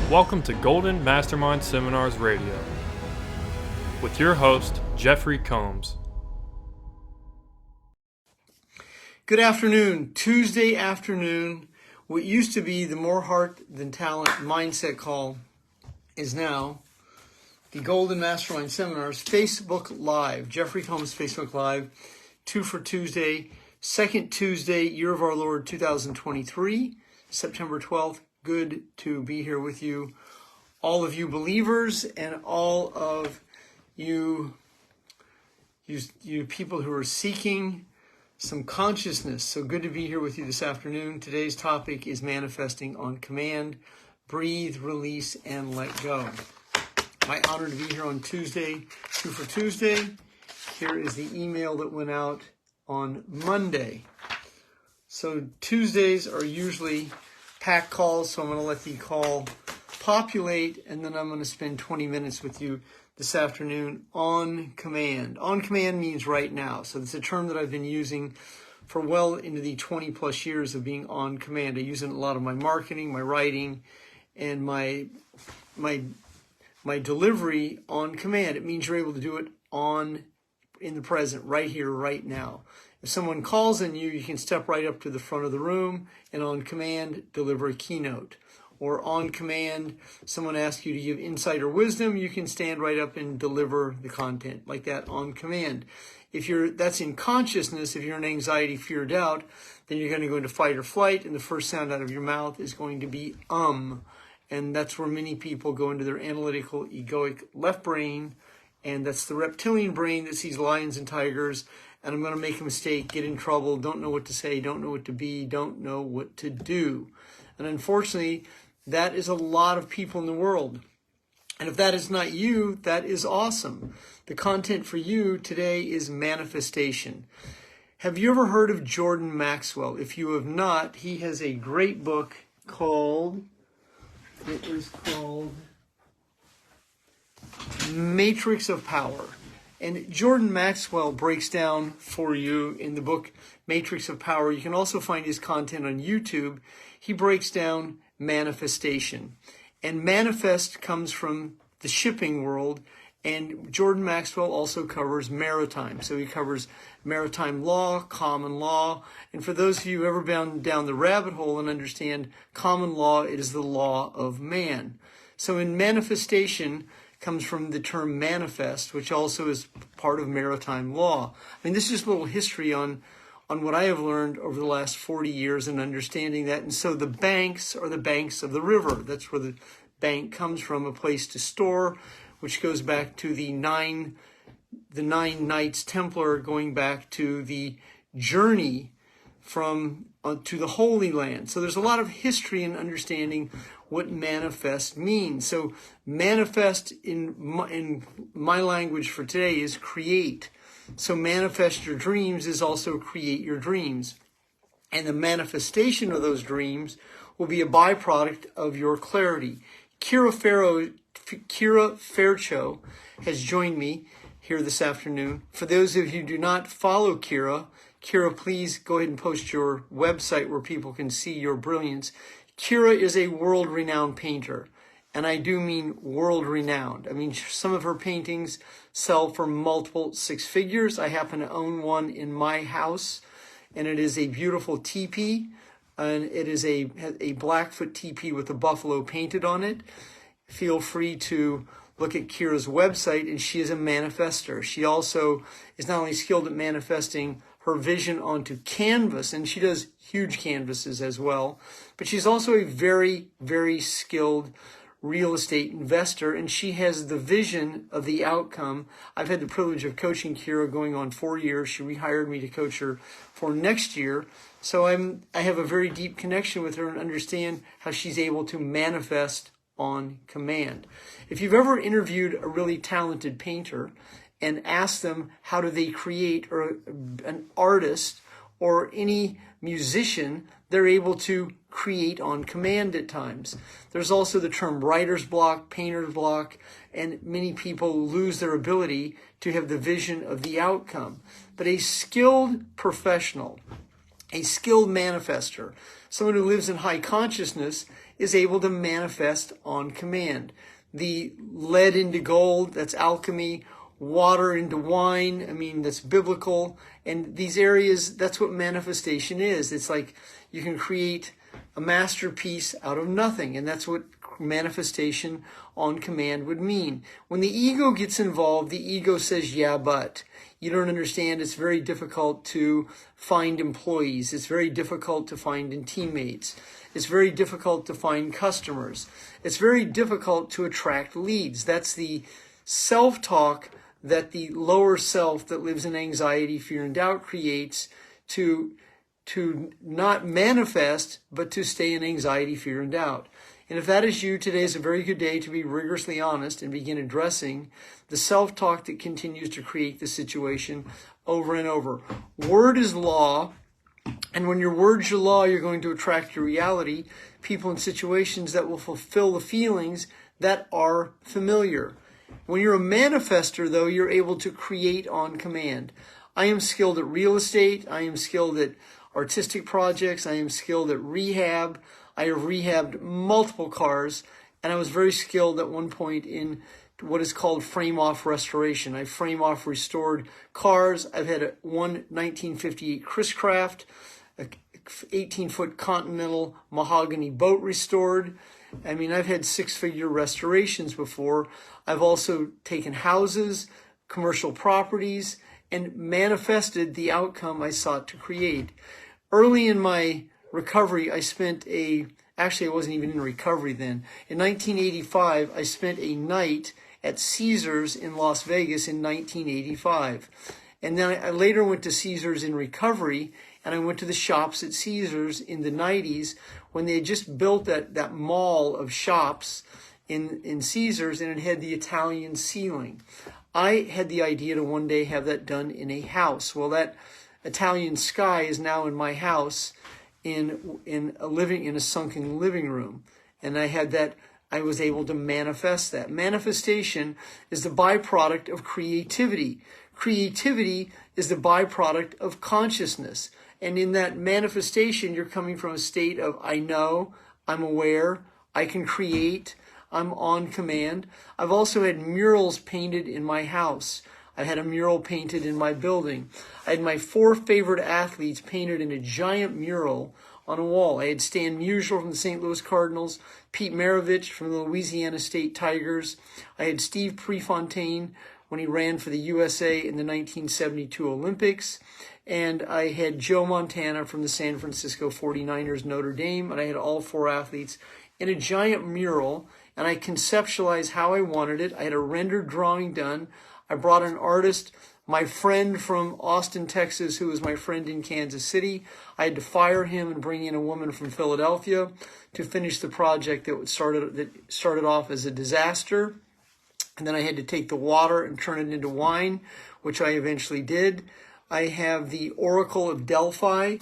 Welcome to Golden Mastermind Seminars Radio with your host, Jeffery Combs. Good afternoon. Tuesday afternoon. What used to be the More Heart Than Talent Mindset Call is now the Golden Mastermind Seminars Facebook Live. Jeffery Combs Facebook Live, 2 for Tuesday, second Tuesday, year of our Lord 2023, September 12th. Good to be here with you, all of you believers and all of you people who are seeking some consciousness. So good to be here with you this afternoon. Today's topic is manifesting on command. Breathe, release, and let go. My honor to be here on Tuesday, 2 for Tuesday. Here is the email that went out on Monday. So Tuesdays are usually pack calls, so I'm going to let the call populate, and then I'm going to spend 20 minutes with you this afternoon on command. On command means right now. So it's a term that I've been using for well into the 20 plus years of being on command. I use it in a lot of my marketing, my writing, and my delivery on command. It means you're able to do it in the present, right here, right now. If someone calls on you, you can step right up to the front of the room and on command, deliver a keynote. Or on command, someone asks you to give insight or wisdom, you can stand right up and deliver the content like that on command. That's in consciousness. If you're in anxiety, fear, doubt, then you're going to go into fight or flight, and the first sound out of your mouth is going to be And that's where many people go into their analytical, egoic left brain, and that's the reptilian brain that sees lions and tigers, and I'm going to make a mistake, get in trouble, don't know what to say, don't know what to be, don't know what to do. And unfortunately, that is a lot of people in the world. And if that is not you, that is awesome. The content for you today is manifestation. Have you ever heard of Jordan Maxwell? If you have not, he has a great book called Matrix of Power. And Jordan Maxwell breaks down for you in the book Matrix of Power. You can also find his content on YouTube. He breaks down manifestation. And manifest comes from the shipping world. And Jordan Maxwell also covers maritime. So he covers maritime law, common law. And for those of you who have ever been down the rabbit hole and understand common law, it is the law of man. So in manifestation comes from the term manifest, which also is part of maritime law. I mean, this is just a little history on what I have learned over the last 40 years and understanding that. And so the banks are the banks of the river. That's where the bank comes from, a place to store, which goes back to the nine Knights Templar, going back to the journey from to the Holy Land. So there's a lot of history in understanding what manifest means. So manifest in my language for today is create. So manifest your dreams is also create your dreams. And the manifestation of those dreams will be a byproduct of your clarity. Kira Faircho has joined me here this afternoon. For those of you who do not follow Kira, please go ahead and post your website where people can see your brilliance. Kira is a world-renowned painter, and I do mean world-renowned. I mean, some of her paintings sell for multiple six figures. I happen to own one in my house, and it is a beautiful teepee, and it is a Blackfoot teepee with a buffalo painted on it. Feel free to look at Kira's website, and she is a manifester. She also is not only skilled at manifesting her vision onto canvas, and she does huge canvases as well, but she's also a very, very skilled real estate investor, and she has the vision of the outcome. I've had the privilege of coaching Kira going on 4 years. She rehired me to coach her for next year. So I have a very deep connection with her and understand how she's able to manifest on command. If you've ever interviewed a really talented painter and asked them how do they create, or an artist or any musician, they're able to create on command at times. There's also the term writer's block, painter's block, and many people lose their ability to have the vision of the outcome. But a skilled professional, a skilled manifester, someone who lives in high consciousness, is able to manifest on command. The lead into gold, that's alchemy. Water into wine, that's biblical. And these areas, that's what manifestation is. It's like you can create a masterpiece out of nothing. And that's what manifestation on command would mean. When the ego gets involved, the ego says, yeah, but. You don't understand. It's very difficult to find employees. It's very difficult to find teammates. It's very difficult to find customers. It's very difficult to attract leads. That's the self-talk that the lower self that lives in anxiety, fear, and doubt creates to not manifest, but to stay in anxiety, fear, and doubt. And if that is you, today is a very good day to be rigorously honest and begin addressing the self-talk that continues to create the situation over and over. Word is law, and when your word's your law, you're going to attract your reality, people and situations that will fulfill the feelings that are familiar. When you're a manifester, though, you're able to create on command. I am skilled at real estate. I am skilled at artistic projects. I am skilled at rehab. I have rehabbed multiple cars, and I was very skilled at one point in what is called frame-off restoration. I frame-off restored cars. I've had one 1958 Chris Craft, a 18-foot Continental mahogany boat restored. I've had six-figure restorations before. I've also taken houses, commercial properties, and manifested the outcome I sought to create. Early in my recovery, I wasn't even in recovery then. In 1985, I spent a night at Caesars in Las Vegas in 1985. And then I later went to Caesars in recovery, and I went to the shops at Caesars in the 90s when they had just built that mall of shops in Caesars, and it had the Italian ceiling. I had the idea to one day have that done in a house. Well, that Italian sky is now in my house in a sunken living room. And I was able to manifest that. Manifestation is the byproduct of creativity. Creativity is the byproduct of consciousness. And in that manifestation, you're coming from a state of, I know, I'm aware, I can create, I'm on command. I've also had murals painted in my house. I had a mural painted in my building. I had my 4 favorite athletes painted in a giant mural on a wall. I had Stan Musial from the St. Louis Cardinals, Pete Maravich from the Louisiana State Tigers. I had Steve Prefontaine when he ran for the USA in the 1972 Olympics. And I had Joe Montana from the San Francisco 49ers Notre Dame. And I had all 4 athletes in a giant mural. And I conceptualized how I wanted it. I had a rendered drawing done. I brought an artist, my friend from Austin, Texas, who was my friend in Kansas City. I had to fire him and bring in a woman from Philadelphia to finish the project that started off as a disaster. And then I had to take the water and turn it into wine, which I eventually did. I have the Oracle of Delphi,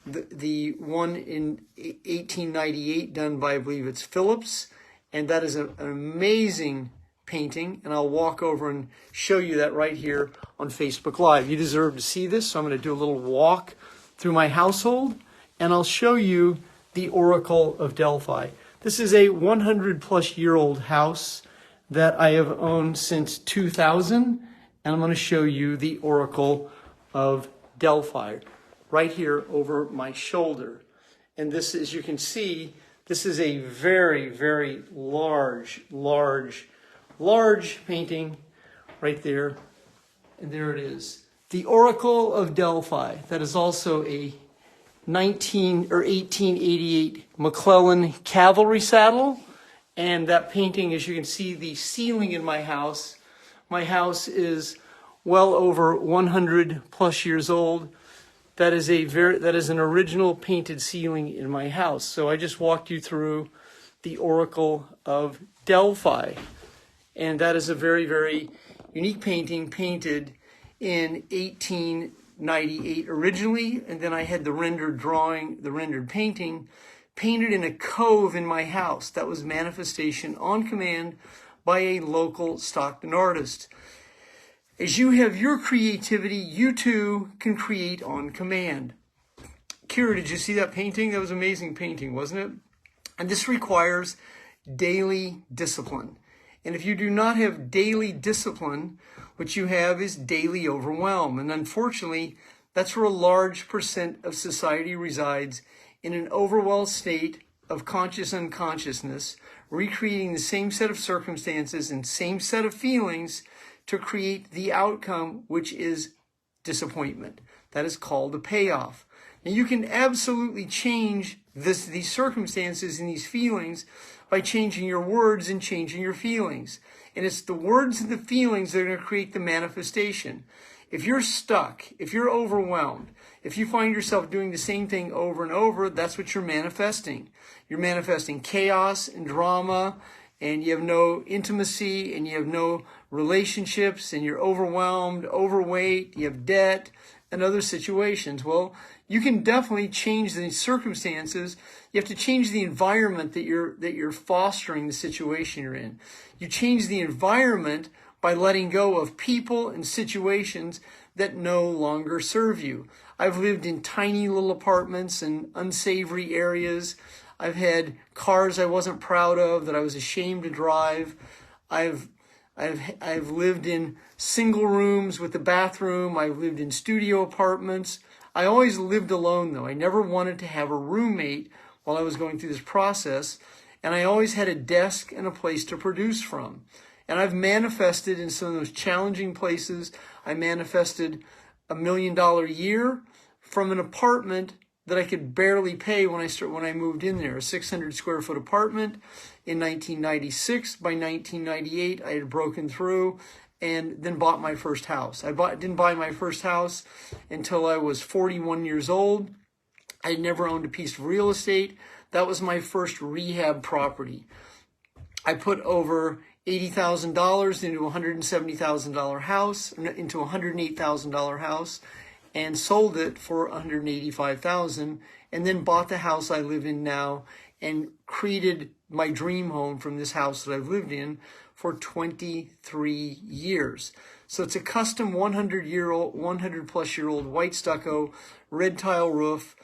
the one in 1898 done by, I believe it's Phillips. And that is an amazing painting, and I'll walk over and show you that right here on Facebook Live. You deserve to see this, so I'm going to do a little walk through my household, and I'll show you the Oracle of Delphi. This is a 100-plus-year-old house that I have owned since 2000, and I'm going to show you the Oracle of Delphi right here over my shoulder. And this, as you can see, this is a very, very large painting right there. And there it is. The Oracle of Delphi. That is also a 1888 McClellan cavalry saddle. And that painting, as you can see, the ceiling in my house is well over 100 plus years old. That is an original painted ceiling in my house. So I just walked you through the Oracle of Delphi. And that is a very, very unique painting painted in 1898 originally. And then I had the rendered painting painted in a cove in my house. That was manifestation on command by a local Stockton artist. As you have your creativity, you too can create on command. Kira, did you see that painting? That was an amazing painting, wasn't it? And this requires daily discipline. And if you do not have daily discipline, what you have is daily overwhelm. And unfortunately, that's where a large percent of society resides, in an overwhelmed state of conscious unconsciousness, recreating the same set of circumstances and same set of feelings to create the outcome, which is disappointment. That is called a payoff. And you can absolutely change these circumstances and these feelings by changing your words and changing your feelings. And it's the words and the feelings that are going to create the manifestation. If you're stuck, if you're overwhelmed, if you find yourself doing the same thing over and over, that's what you're manifesting. You're manifesting chaos and drama, and you have no intimacy, and you have no relationships, and you're overwhelmed, overweight, you have debt, and other situations. Well, you can definitely change the circumstances. You have to change the environment that you're fostering the situation you're in. You change the environment by letting go of people and situations that no longer serve you. I've lived in tiny little apartments in unsavory areas. I've had cars I wasn't proud of, that I was ashamed to drive. I've lived in single rooms with a bathroom. I've lived in studio apartments. I always lived alone, though. I never wanted to have a roommate while I was going through this process. And I always had a desk and a place to produce from. And I've manifested in some of those challenging places. I manifested $1 million a year from an apartment that I could barely pay when I moved in there. A 600 square foot apartment in 1996. By 1998, I had broken through and then bought my first house. Didn't buy my first house until I was 41 years old. I had never owned a piece of real estate. That was my first rehab property. I put over $80,000 into a $170,000 house, into a $108,000 house, and sold it for $185,000, and then bought the house I live in now and created my dream home from this house that I've lived in for 23 years. So it's a custom 100 plus year old white stucco, red tile roof.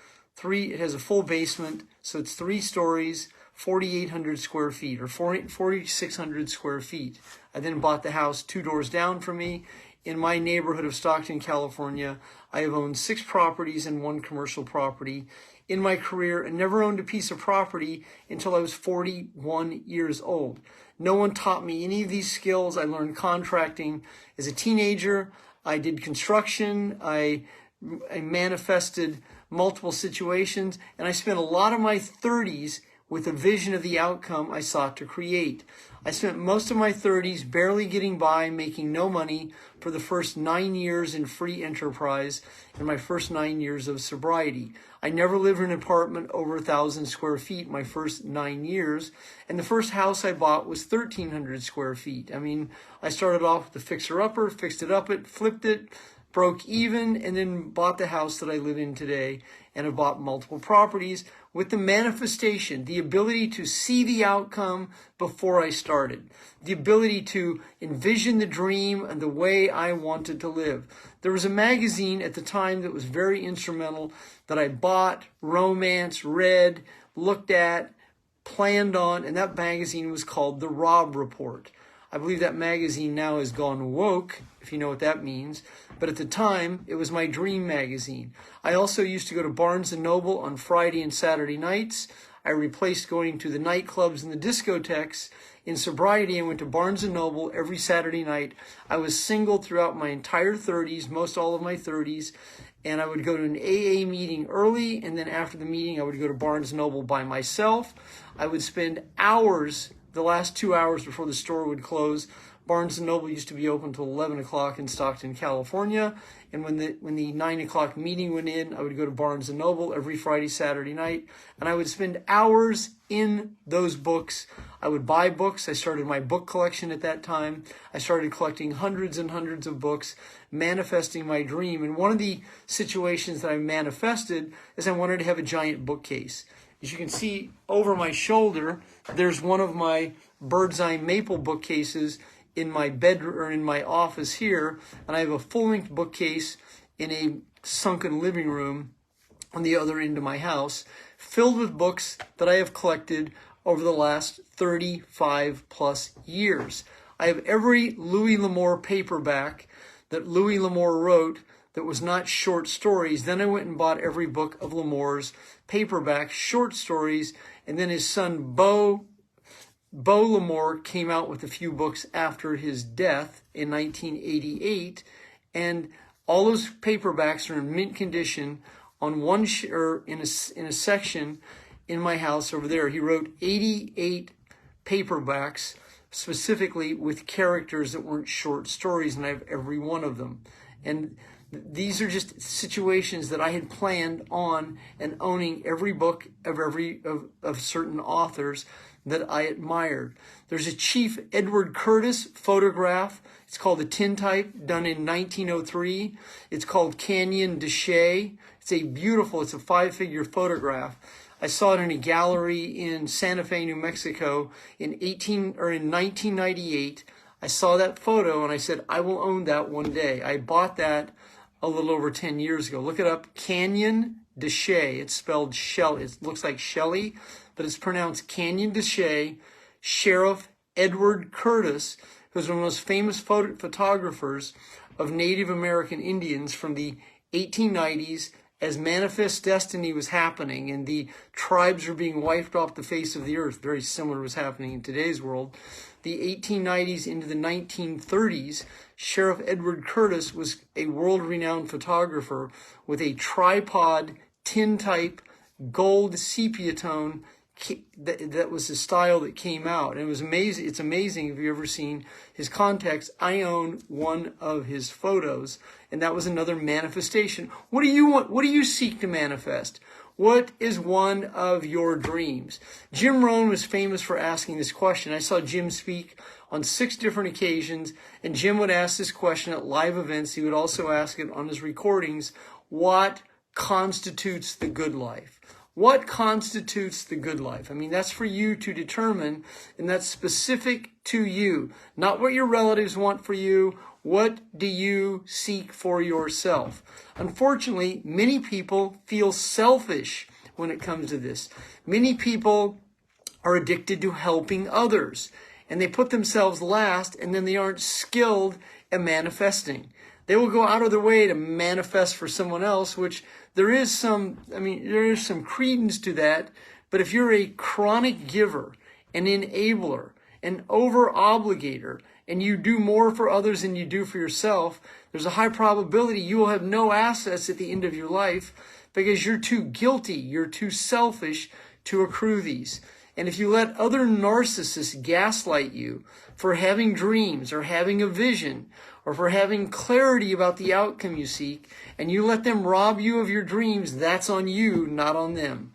It has a full basement, so it's 3 stories, 4,800 square feet, or 4,600 square feet. I then bought the house 2 doors down from me in my neighborhood of Stockton, California. I have owned 6 properties and 1 commercial property in my career, and never owned a piece of property until I was 41 years old. No one taught me any of these skills. I learned contracting as a teenager. I did construction. I manifested multiple situations, and I spent a lot of my 30s with a vision of the outcome I sought to create. I spent most of my 30s barely getting by, making no money for the first 9 years in free enterprise and my first 9 years of sobriety. I never lived in an apartment over 1,000 square feet my first 9 years, and the first house I bought was 1,300 square feet. I mean, I started off with the fixer-upper, fixed it up, flipped it, broke even, and then bought the house that I live in today, and have bought multiple properties with the manifestation, the ability to see the outcome before I started, the ability to envision the dream and the way I wanted to live. There was a magazine at the time that was very instrumental that I bought, romanced, read, looked at, planned on, and that magazine was called The Rob Report. I believe that magazine now has gone woke, if you know what that means. But at the time, it was my dream magazine. I also used to go to Barnes & Noble on Friday and Saturday nights. I replaced going to the nightclubs and the discotheques. In sobriety, I went to Barnes & Noble every Saturday night. I was single throughout my entire 30s, most all of my 30s. And I would go to an AA meeting early, and then after the meeting, I would go to Barnes & Noble by myself. I would spend hours, the last 2 hours before the store would close. Barnes & Noble used to be open until 11 o'clock in Stockton, California. And when the 9 o'clock meeting went in, I would go to Barnes & Noble every Friday, Saturday night. And I would spend hours in those books. I would buy books. I started my book collection at that time. I started collecting hundreds and hundreds of books, manifesting my dream. And one of the situations that I manifested is I wanted to have a giant bookcase. As you can see over my shoulder, there's one of my bird's eye maple bookcases in my bedroom or in my office here, and I have a full-length bookcase in a sunken living room on the other end of my house, filled with books that I have collected over the last 35 plus years. I have every Louis L'Amour paperback that Louis L'Amour wrote that was not short stories. Then I went and bought every book of L'Amour's paperback short stories, and then his son Beau L'Amour came out with a few books after his death in 1988, and all those paperbacks are in mint condition on one in a section in my house over there. He wrote 88 paperbacks specifically with characters that weren't short stories, and I have every one of them. And these are just situations that I had planned on, and owning every book of certain authors that I admired. There's a Chief Edward Curtis photograph. It's called a tintype, done in 1903. It's called Canyon de Chelly. It's a 5-figure photograph. I saw it in a gallery in Santa Fe, New Mexico in 1998. I saw that photo and I said, I will own that one day. I bought that a little over 10 years ago. Look it up, Canyon de Chelly. It's spelled Shelley. It looks like Shelley, but it's pronounced Canyon de Chelly. Sheriff Edward Curtis, who's one of the most famous photographers of Native American Indians from the 1890s, as Manifest Destiny was happening and the tribes were being wiped off the face of the earth. Very similar to what's happening in today's world. The 1890s into the 1930s, Sheriff Edward Curtis was a world-renowned photographer with a tripod, tintype, gold sepia tone. That was the style that came out. And it was amazing. It's amazing if you've ever seen his context. I own one of his photos, and that was another manifestation. What do you want? What do you seek to manifest? What is one of your dreams? Jim Rohn was famous for asking this question. I saw Jim speak on 6 different occasions, and Jim would ask this question at live events. He would also ask it on his recordings. What constitutes the good life? What constitutes the good life? I mean, that's for you to determine, and that's specific to you, not what your relatives want for you. What do you seek for yourself? Unfortunately, many people feel selfish when it comes to this. Many people are addicted to helping others, and they put themselves last, and then they aren't skilled at manifesting. They will go out of their way to manifest for someone else, which there is some credence to that. But if you're a chronic giver, an enabler, an over-obligator, and you do more for others than you do for yourself, there's a high probability you will have no assets at the end of your life because you're too guilty, you're too selfish to accrue these. And if you let other narcissists gaslight you for having dreams or having a vision or for having clarity about the outcome you seek, and you let them rob you of your dreams, that's on you, not on them.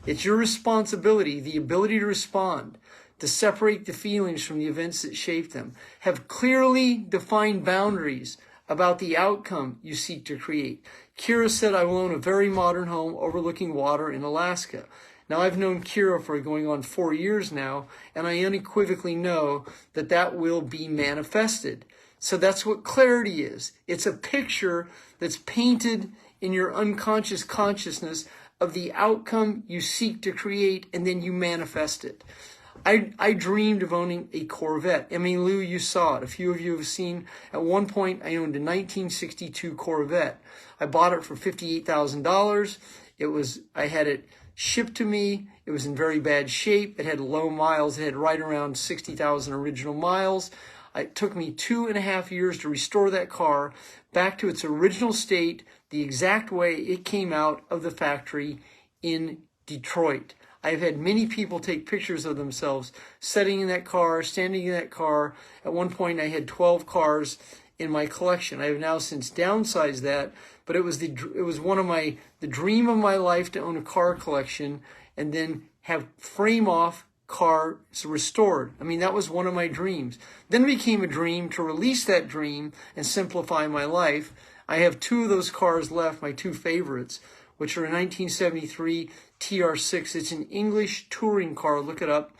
It's your responsibility, the ability to respond, to separate the feelings from the events that shape them. Have clearly defined boundaries about the outcome you seek to create. Kira said, I will own a very modern home overlooking water in Alaska. Now, I've known Kira for going on 4 years now, and I unequivocally know that that will be manifested. So that's what clarity is. It's a picture that's painted in your unconscious consciousness of the outcome you seek to create, and then you manifest it. I dreamed of owning a Corvette. I mean, Lou, you saw it. A few of you have seen. At one point, I owned a 1962 Corvette. I bought it for $58,000. I had it shipped to me. It was in very bad shape. It had low miles. It had right around 60,000 original miles. It took me 2.5 years to restore that car back to its original state, the exact way it came out of the factory in Detroit. I've had many people take pictures of themselves sitting in that car, standing in that car. At one point, I had 12 cars in my collection. I have now since downsized that, but it was the dream of my life to own a car collection and then have frame-off cars restored. I mean, that was one of my dreams. Then it became a dream to release that dream and simplify my life. I have 2 of those cars left, my 2 favorites, which are a 1973 TR6. It's an English touring car. Look it up.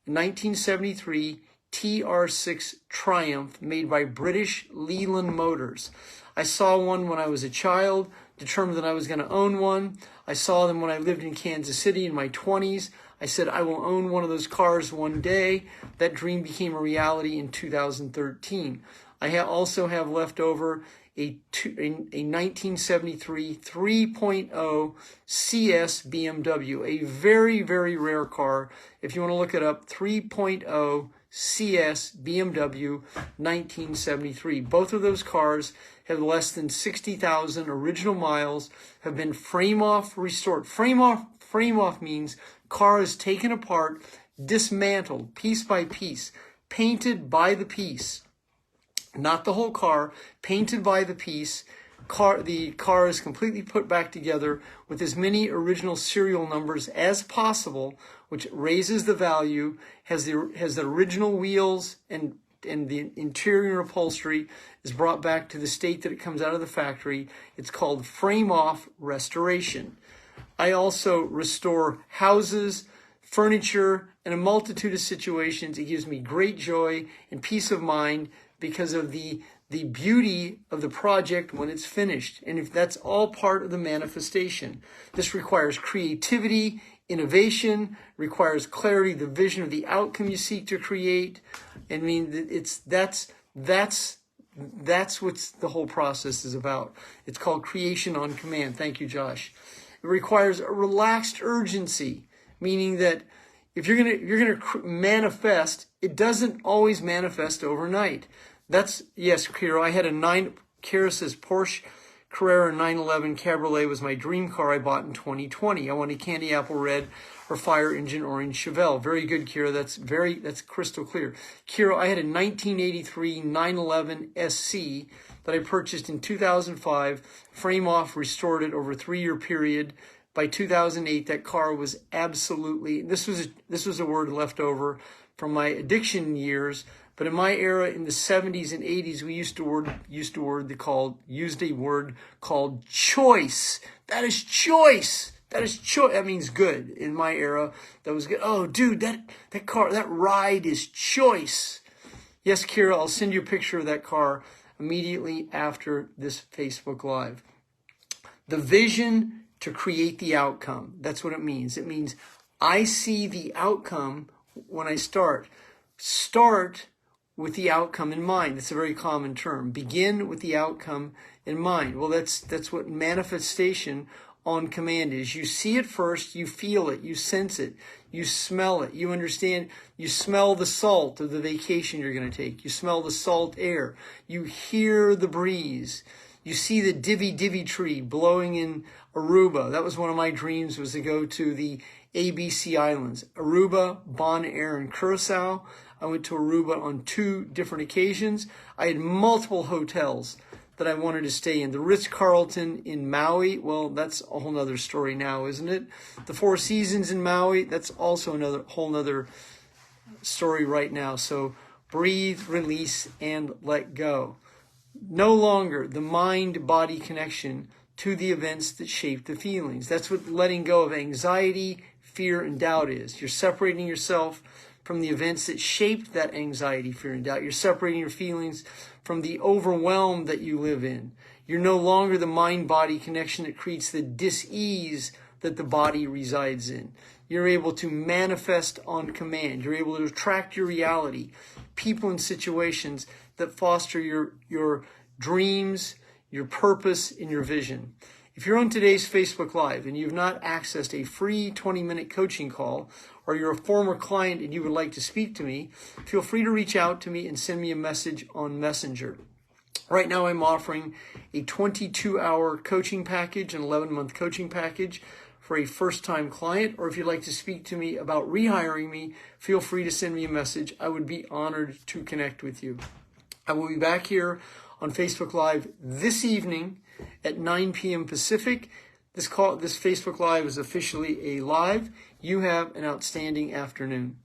1973 TR6 Triumph made by British Leyland Motors. I saw one when I was a child. determined that I was going to own one. I saw them when I lived in Kansas City in my 20s. I said, I will own one of those cars one day. That dream became a reality in 2013. I also have left over a 1973 3.0 CS BMW, a very, very rare car. If you want to look it up, 3.0 CS BMW 1973. Both of those cars have less than 60,000 original miles, have been frame-off restored. Frame-off means car is taken apart, dismantled, piece by piece, painted by the piece. Not the whole car, painted by the piece. The car is completely put back together with as many original serial numbers as possible, which raises the value, has the original wheels, and the interior upholstery is brought back to the state that it comes out of the factory. It's called frame-off restoration. I also restore houses, furniture, and a multitude of situations. It gives me great joy and peace of mind because of the beauty of the project when it's finished. And if that's all part of the manifestation. This requires creativity, innovation, requires clarity, the vision of the outcome you seek to create. I mean, that's what the whole process is about. It's called creation on command. Thank you, Josh. It requires a relaxed urgency, meaning that if you're gonna manifest, it doesn't always manifest overnight. Yes, Kira. I had Kira says Porsche Carrera 911 Cabriolet was my dream car I bought in 2020. I wanted candy apple red or fire engine orange Chevelle. Very good, Kira. That's crystal clear. Kira, I had a 1983 911 SC that I purchased in 2005, frame off, restored it over a 3-year period. By 2008, that car was absolutely, this was a word left over from my addiction years, but in my era in the 70s and 80s, we used a word called choice. That is choice. That is choice. That means good. In my era, that was good. Oh, dude, that car, that ride is choice. Yes, Kira, I'll send you a picture of that car immediately after this Facebook Live. The vision to create the outcome. That's what it means. It means I see the outcome when I start. Start with the outcome in mind. That's a very common term. Begin with the outcome in mind. Well, that's what manifestation on command is. You see it first, you feel it, you sense it, you smell it, you understand, you smell the salt of the vacation you're going to take. You smell the salt air. You hear the breeze. You see the divvy tree blowing in Aruba. That was one of my dreams, was to go to the ABC Islands, Aruba, Bonaire, and Curacao. I went to Aruba on 2 different occasions. I had multiple hotels that I wanted to stay in. The Ritz-Carlton in Maui, well, that's a whole nother story now, isn't it? The Four Seasons in Maui, that's also another whole nother story right now. So breathe, release, and let go. No longer the mind-body connection to the events that shape the feelings. That's what letting go of anxiety, fear, and doubt is. You're separating yourself from the events that shaped that anxiety, fear, and doubt. You're separating your feelings from the overwhelm that you live in. You're no longer the mind-body connection that creates the dis-ease that the body resides in. You're able to manifest on command. You're able to attract your reality, people and situations that foster your dreams, your purpose, and your vision. If you're on today's Facebook Live and you've not accessed a free 20-minute coaching call, or you're a former client and you would like to speak to me, feel free to reach out to me and send me a message on Messenger. Right now I'm offering a 22-hour coaching package, an 11-month coaching package for a first-time client, or if you'd like to speak to me about rehiring me, feel free to send me a message. I would be honored to connect with you. I will be back here on Facebook Live this evening at 9 p.m. Pacific. This Facebook Live is officially a live. You have an outstanding afternoon.